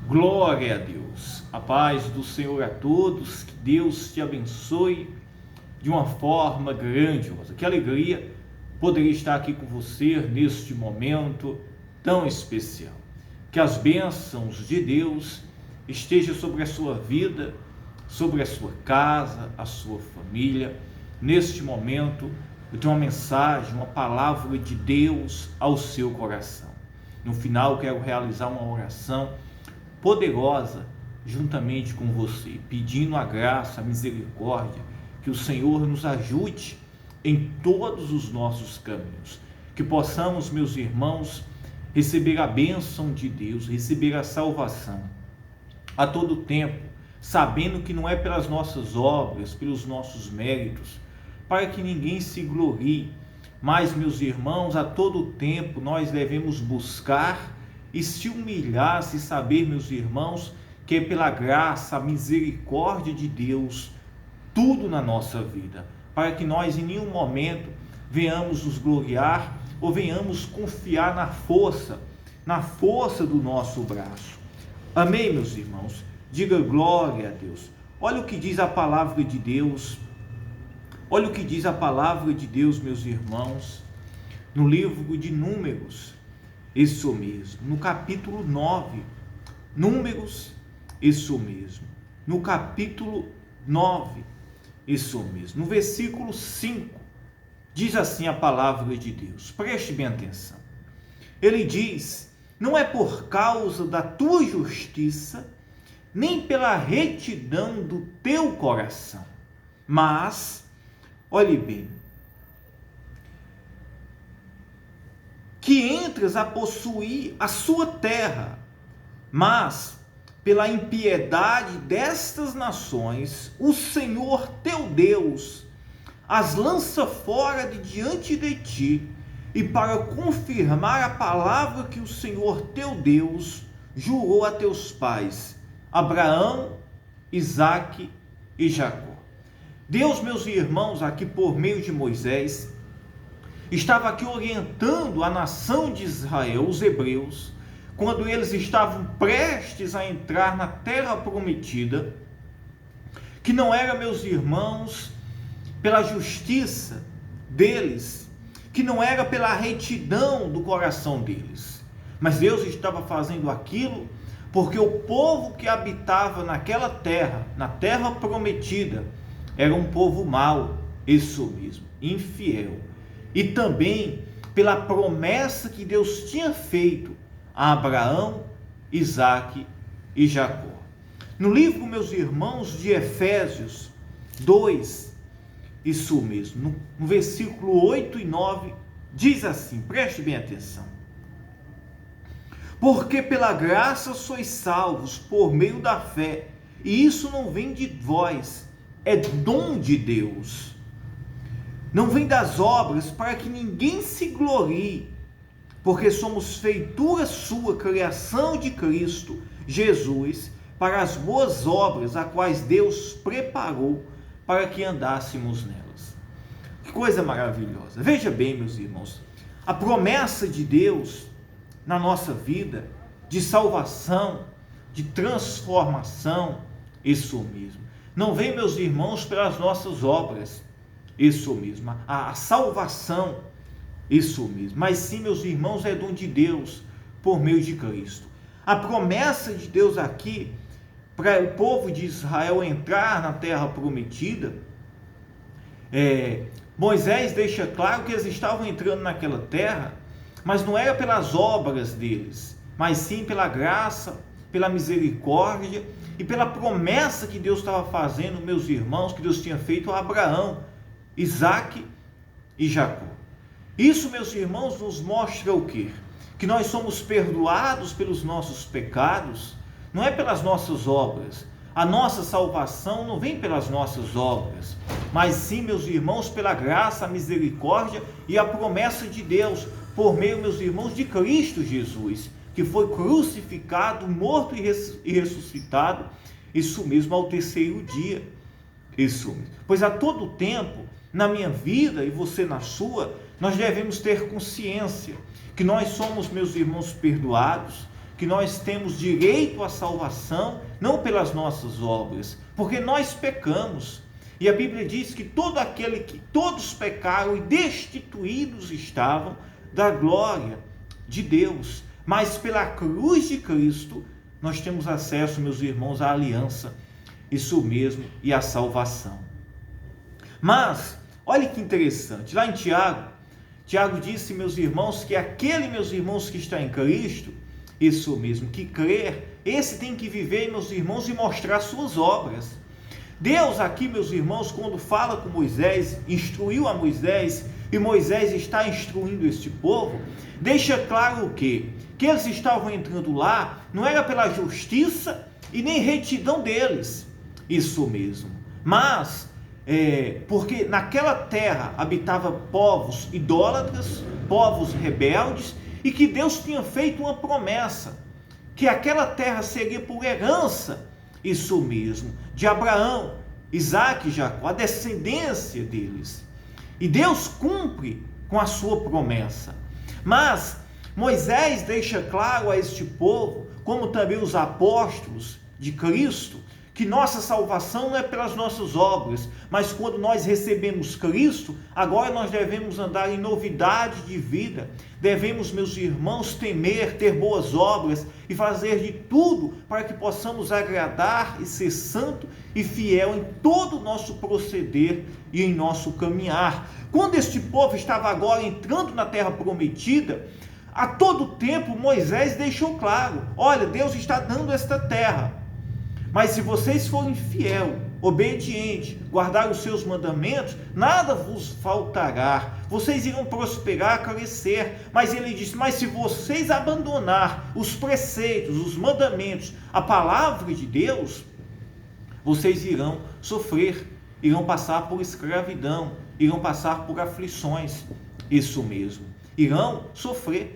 Glória a Deus, a paz do Senhor a todos, que Deus te abençoe de uma forma grandiosa. Que alegria poder estar aqui com você neste momento tão especial. Que as bênçãos de Deus estejam sobre a sua vida, sobre a sua casa, a sua família. Neste momento, eu tenho uma mensagem, uma palavra de Deus ao seu coração. No final, eu quero realizar uma oração poderosa juntamente com você, pedindo a graça, a misericórdia, que o Senhor nos ajude em todos os nossos caminhos, que possamos, meus irmãos, receber a bênção de Deus, receber a salvação a todo tempo, sabendo que não é pelas nossas obras, pelos nossos méritos, para que ninguém se glorie, mas, meus irmãos, a todo tempo nós devemos buscar e se humilhar, se saber, meus irmãos, que é pela graça, a misericórdia de Deus, tudo na nossa vida, para que nós em nenhum momento venhamos nos gloriar ou venhamos confiar na força do nosso braço. Amém, meus irmãos? Diga glória a Deus. Olha o que diz a palavra de Deus. Olha o que diz a palavra de Deus, meus irmãos, no livro de Números, isso mesmo, no capítulo 9, Números, isso mesmo, no capítulo 9, isso mesmo, no versículo 5, diz assim a palavra de Deus, preste bem atenção, ele diz, não é por causa da tua justiça, nem pela retidão do teu coração, mas, olhe bem, que entras a possuir a sua terra, mas pela impiedade destas nações, o Senhor teu Deus as lança fora de diante de ti, e para confirmar a palavra que o Senhor teu Deus jurou a teus pais, Abraão, Isaque e Jacó. Deus, meus irmãos, aqui por meio de Moisés, estava aqui orientando a nação de Israel, os hebreus, quando eles estavam prestes a entrar na terra prometida, que não era, meus irmãos, pela justiça deles, que não era pela retidão do coração deles, mas Deus estava fazendo aquilo porque o povo que habitava naquela terra, na terra prometida, era um povo mau, isso mesmo, infiel. E também pela promessa que Deus tinha feito a Abraão, Isaque e Jacó. No livro, meus irmãos, de Efésios 2, isso mesmo, no versículo 8 e 9, diz assim, preste bem atenção. Porque pela graça sois salvos por meio da fé, e isso não vem de vós, é dom de Deus. Não vem das obras para que ninguém se glorie, porque somos feitura sua, criação de Cristo Jesus, para as boas obras, a quais Deus preparou para que andássemos nelas. Que coisa maravilhosa! Veja bem, meus irmãos, a promessa de Deus na nossa vida, de salvação, de transformação, isso mesmo. Não vem, meus irmãos, pelas nossas obras, isso mesmo, a salvação, isso mesmo, mas sim, meus irmãos, é dom de Deus, por meio de Cristo. A promessa de Deus aqui, para o povo de Israel entrar na terra prometida, Moisés deixa claro que eles estavam entrando naquela terra, mas não era pelas obras deles, mas sim pela graça, pela misericórdia e pela promessa que Deus estava fazendo, meus irmãos, que Deus tinha feito a Abraão, Isaque e Jacó. Isso, meus irmãos, nos mostra o quê? Que nós somos perdoados pelos nossos pecados, não é pelas nossas obras. A nossa salvação não vem pelas nossas obras, mas sim, meus irmãos, pela graça, a misericórdia e a promessa de Deus, por meio, meus irmãos, de Cristo Jesus, que foi crucificado, morto e ressuscitado, isso mesmo, ao terceiro dia. Isso mesmo. Pois a todo tempo, na minha vida e você na sua, nós devemos ter consciência que nós somos, meus irmãos, perdoados, que nós temos direito à salvação não pelas nossas obras, porque nós pecamos. E a Bíblia diz que todos pecaram e destituídos estavam da glória de Deus. Mas pela cruz de Cristo nós temos acesso, meus irmãos, à aliança, isso mesmo, e à salvação. Mas, olha que interessante, lá em Tiago disse, meus irmãos, que aquele, meus irmãos, que está em Cristo, isso mesmo, que crer, esse tem que viver, meus irmãos, e mostrar suas obras. Deus aqui, meus irmãos, quando fala com Moisés, instruiu a Moisés, e Moisés está instruindo este povo, deixa claro o quê? Que eles estavam entrando lá, não era pela justiça e nem retidão deles, isso mesmo, mas porque naquela terra habitava povos idólatras, povos rebeldes, e que Deus tinha feito uma promessa, que aquela terra seria por herança, isso mesmo, de Abraão, Isaque e Jacó, a descendência deles. E Deus cumpre com a sua promessa. Mas Moisés deixa claro a este povo, como também os apóstolos de Cristo, que nossa salvação não é pelas nossas obras, mas quando nós recebemos Cristo, agora nós devemos andar em novidade de vida. Devemos, meus irmãos, temer, ter boas obras e fazer de tudo para que possamos agradar e ser santo e fiel em todo o nosso proceder e em nosso caminhar. Quando este povo estava agora entrando na terra prometida, a todo tempo Moisés deixou claro, olha, Deus está dando esta terra, mas se vocês forem fiel, obediente, guardar os seus mandamentos, nada vos faltará, vocês irão prosperar, crescer. Mas ele disse, mas se vocês abandonar os preceitos, os mandamentos, a palavra de Deus, vocês irão sofrer, irão passar por escravidão, irão passar por aflições, isso mesmo, irão sofrer.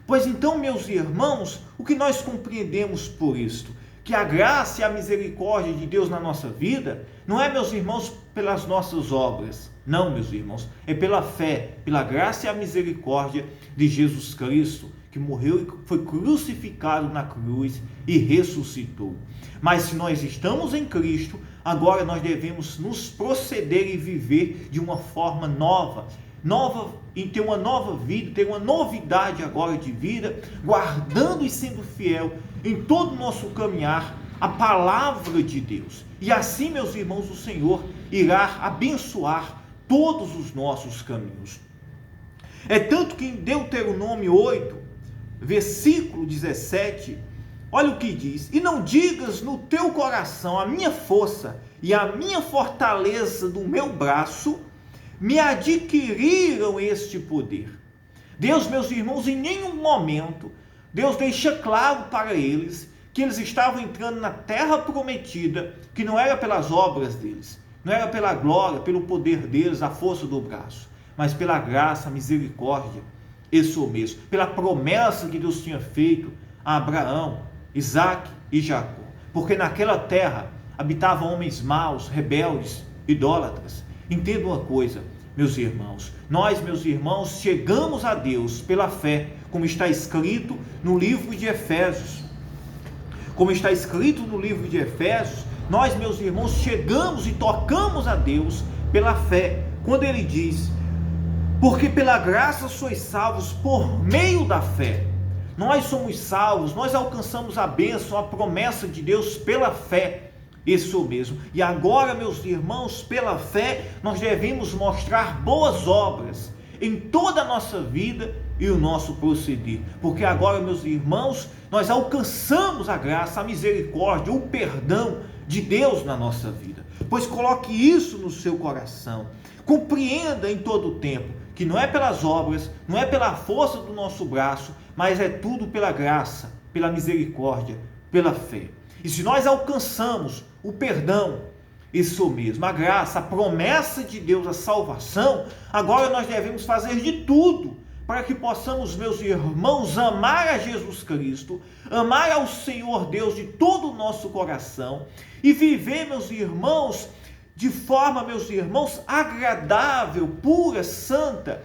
Pois então, meus irmãos, o que nós compreendemos por isto? Que a graça e a misericórdia de Deus na nossa vida, não é, meus irmãos, pelas nossas obras, não, meus irmãos, é pela fé, pela graça e a misericórdia de Jesus Cristo, que morreu e foi crucificado na cruz e ressuscitou. Mas se nós estamos em Cristo, agora nós devemos nos proceder e viver de uma forma nova, em ter uma nova vida, ter uma novidade agora de vida, guardando e sendo fiel em todo o nosso caminhar a palavra de Deus. E assim, meus irmãos, o Senhor irá abençoar todos os nossos caminhos. É tanto que em Deuteronômio 8, versículo 17, olha o que diz: e não digas no teu coração, a minha força e a minha fortaleza do meu braço me adquiriram este poder. Deus, meus irmãos, em nenhum momento, Deus deixa claro para eles que eles estavam entrando na terra prometida, que não era pelas obras deles, não era pela glória, pelo poder deles, a força do braço, mas pela graça, a misericórdia, isso mesmo, pela promessa que Deus tinha feito a Abraão, Isaque e Jacó. Porque naquela terra habitavam homens maus, rebeldes, idólatras. Entenda uma coisa, meus irmãos, nós, meus irmãos, chegamos a Deus pela fé, como está escrito no livro de Efésios. Como está escrito no livro de Efésios, nós, meus irmãos, chegamos e tocamos a Deus pela fé, quando ele diz: porque pela graça sois salvos por meio da fé. Nós somos salvos, nós alcançamos a bênção, a promessa de Deus pela fé. Isso mesmo. E agora, meus irmãos, pela fé, nós devemos mostrar boas obras em toda a nossa vida e o nosso proceder. Porque agora, meus irmãos, nós alcançamos a graça, a misericórdia, o perdão de Deus na nossa vida. Pois coloque isso no seu coração. Compreenda em todo o tempo que não é pelas obras, não é pela força do nosso braço, mas é tudo pela graça, pela misericórdia, pela fé. E se nós alcançamos o perdão, isso mesmo, a graça, a promessa de Deus, a salvação, agora nós devemos fazer de tudo para que possamos, meus irmãos, amar a Jesus Cristo, amar ao Senhor Deus de todo o nosso coração e viver, meus irmãos, de forma, meus irmãos, agradável, pura, santa,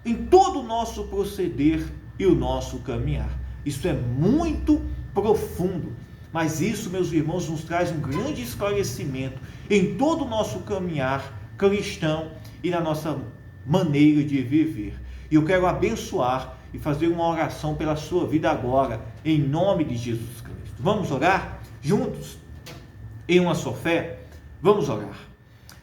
em todo o nosso proceder e o nosso caminhar. Isso é muito profundo. Mas isso, meus irmãos, nos traz um grande esclarecimento em todo o nosso caminhar cristão e na nossa maneira de viver. E eu quero abençoar e fazer uma oração pela sua vida agora, em nome de Jesus Cristo. Vamos orar juntos? Em uma só fé? Vamos orar.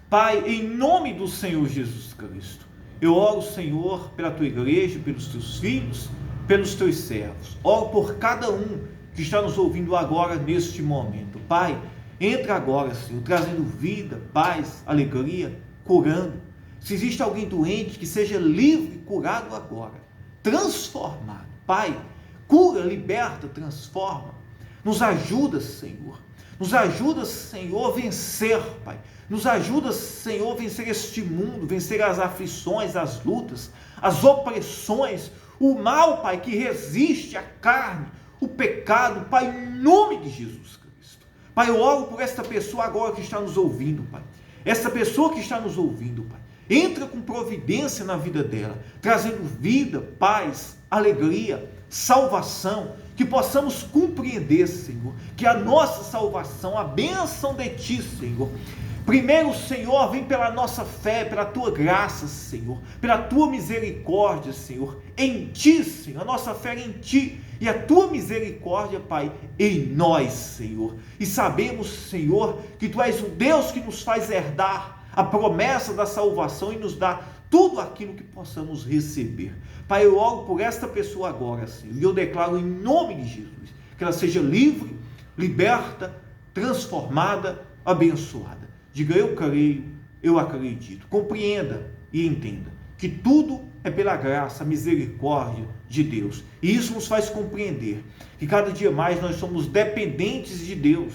Pai, em nome do Senhor Jesus Cristo, eu oro, Senhor, pela tua igreja, pelos teus filhos, pelos teus servos. Oro por cada um que está nos ouvindo agora, neste momento. Pai, entra agora, Senhor, trazendo vida, paz, alegria, curando. Se existe alguém doente, que seja livre, curado agora, transformado. Pai, cura, liberta, transforma. Nos ajuda, Senhor. Nos ajuda, Senhor, a vencer, Pai. Nos ajuda, Senhor, a vencer este mundo, vencer as aflições, as lutas, as opressões, o mal, Pai, que resiste à carne, o pecado, Pai, em nome de Jesus Cristo. Pai, eu oro por esta pessoa agora que está nos ouvindo, Pai. Essa pessoa que está nos ouvindo, Pai, entra com providência na vida dela, trazendo vida, paz, alegria, salvação, que possamos compreender, Senhor, que a nossa salvação, a bênção de Ti, Senhor, primeiro, Senhor, vem pela nossa fé, pela Tua graça, Senhor, pela Tua misericórdia, Senhor, em Ti, Senhor, a nossa fé é em Ti, e a Tua misericórdia, Pai, em nós, Senhor. E sabemos, Senhor, que Tu és o Deus que nos faz herdar a promessa da salvação e nos dá tudo aquilo que possamos receber. Pai, eu oro por esta pessoa agora, Senhor, e eu declaro em nome de Jesus, que ela seja livre, liberta, transformada, abençoada. Diga, eu creio, eu acredito. Compreenda e entenda que tudo é pela graça, misericórdia de Deus. E isso nos faz compreender que cada dia mais nós somos dependentes de Deus.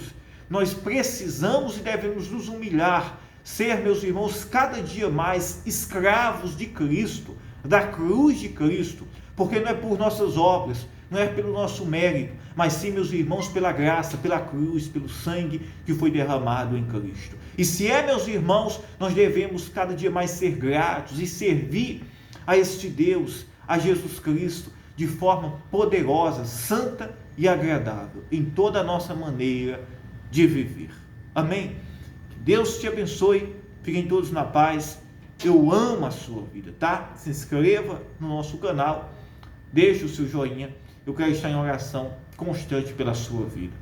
Nós precisamos e devemos nos humilhar, ser, meus irmãos, cada dia mais escravos de Cristo, da cruz de Cristo, porque não é por nossas obras, não é pelo nosso mérito, mas sim, meus irmãos, pela graça, pela cruz, pelo sangue que foi derramado em Cristo. E se é, meus irmãos, nós devemos cada dia mais ser gratos e servir a este Deus, a Jesus Cristo, de forma poderosa, santa e agradável, em toda a nossa maneira de viver. Amém? Que Deus te abençoe, fiquem todos na paz. Eu amo a sua vida, tá? Se inscreva no nosso canal, deixe o seu joinha. Eu quero estar em oração constante pela sua vida.